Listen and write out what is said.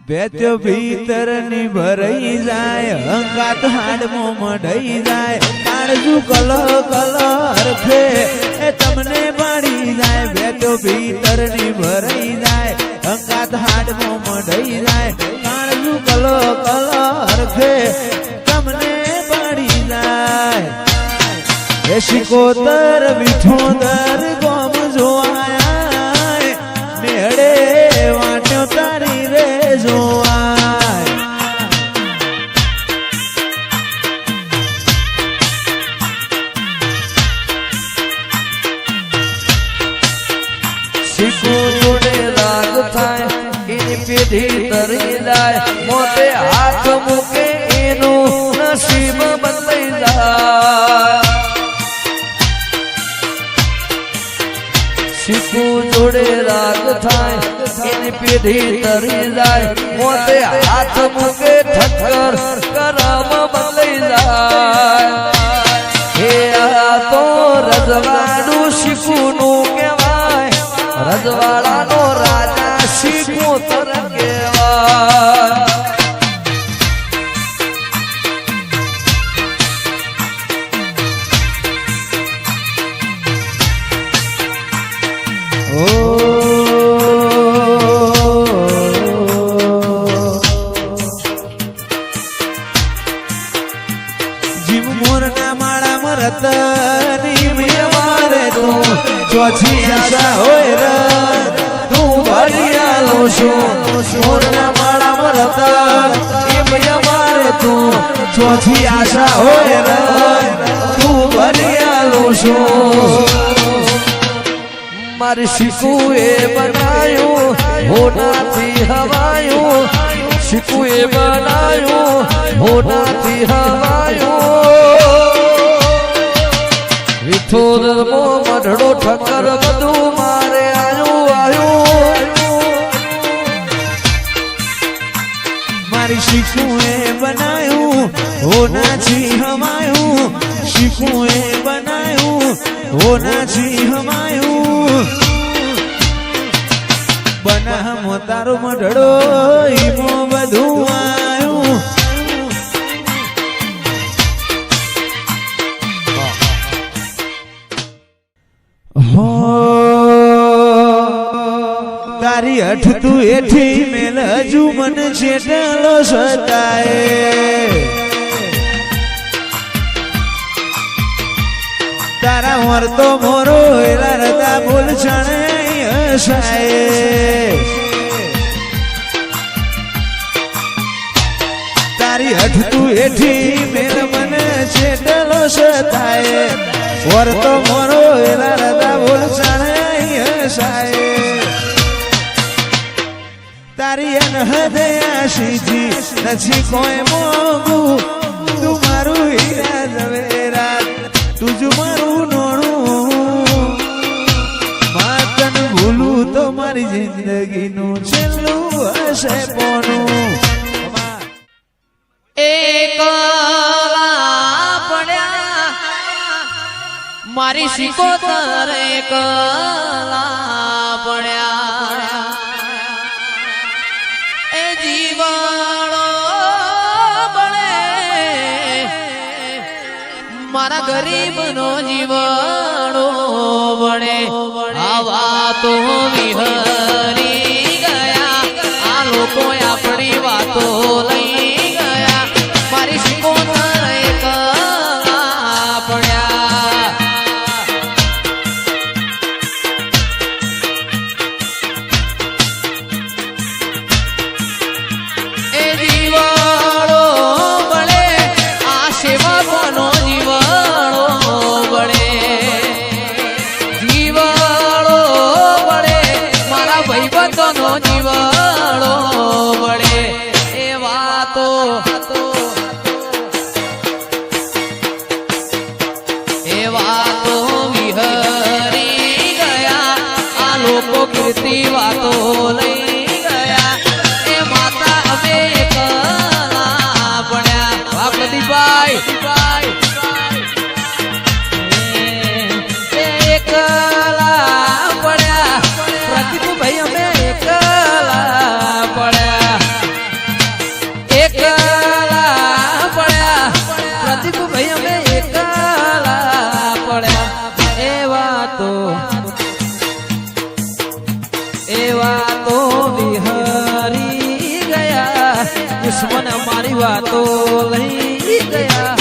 બેત્યો ભીતર ની ભરાઈ જાય અંગાત હાડમો મઢાઈ જાય કાળજુ કલ કલ હરખે એ તમને પાડી જાય બેત્યો ભીતર ની ભરાઈ જાય અંગાત હાડમો મઢાઈ જાય કાળજુ કલ કલ હરખે તમને પાડી જાય એ શિકોતર વિઠોદર ગોમ જોવાય નેડે વાટ્યો તારી રે જોવાય શીખો જોડે રાગ થાય એની પેઢી તરી જાય મોતે હાથ મૂકે એનું નસીબ બદલાઈ જાય શીખું જોડે રાગ થાય એની પેઢી તરી જાય મોતે હાથ મૂકે ઠક્કર કરમ બદલાઈ જાય હે આ તો રજવાડું શીખુનું કહેવાય રજવાડાનો રાજા શીખું તર કહેવાય જીવ મોરના માળા મરતની મે મારે તું ચોથી આશા હોય ર તું ભરિયાલો છું મોરના માળા મરતની મે મારે તું ચોથી આશા હોય ર તું ભરિયાલો છું મારી શીખું એ બનાયું હોનાથી હવાયું શીખું એ બનાયું હોનાથી હવાયું વિઠોદર મો મઢડો ઠક્કર બધું મારે આયું આયું મારી શીખું એ બનાયું હોનાથી હવાયું શીખું એ બનાયું હોનાથી હમાયું બનામો તારો મઢડો ઈમો બધું આયું હો તારી હઠ તું એઠી મેલ હજુ મન છેટલો સતાય તારા વર્તો મોરો એલા રતા બોલ છણે હસાય તારી હઠ તું એઠી મેલ મને છેટલો સતાય વર્તો મોરો એલા રતા બોલ છણે હસાય તારી અનહદયા સીધી નથી કોઈ મોગું તું મારું હીરા ઝવેરા તુજું મારું નોણું માતન ભૂલું તો મારી જિંદગીનું છેલ્લું હશે પોનું એકલા પડ્યા મારી શિકોતર એકલા પડ્યા એ જીવાણો બળે મારા ગરીબનો જીવાણો બળે આવા તો વિહરી ગયા આ લોકો આપણી વાતો લઈ ગયા મારી શિકોતર એકલા પડ્યા એ જીવાણો બળે આ સેવકોનો જીવાણો બળે જીવાણો બળે મારા ભાઈબંધોનો જીવાણો બળે એ વાતો વિહરી ગયા આ લોકો કીર્તિ વાતો લઈ ગયા એ માતા અમે એકલા પડ્યા પ્રદીપભાઈ વાતો એ વાતો વિહરી ગયા દુશ્મન મારી વાતો લઈ ગયા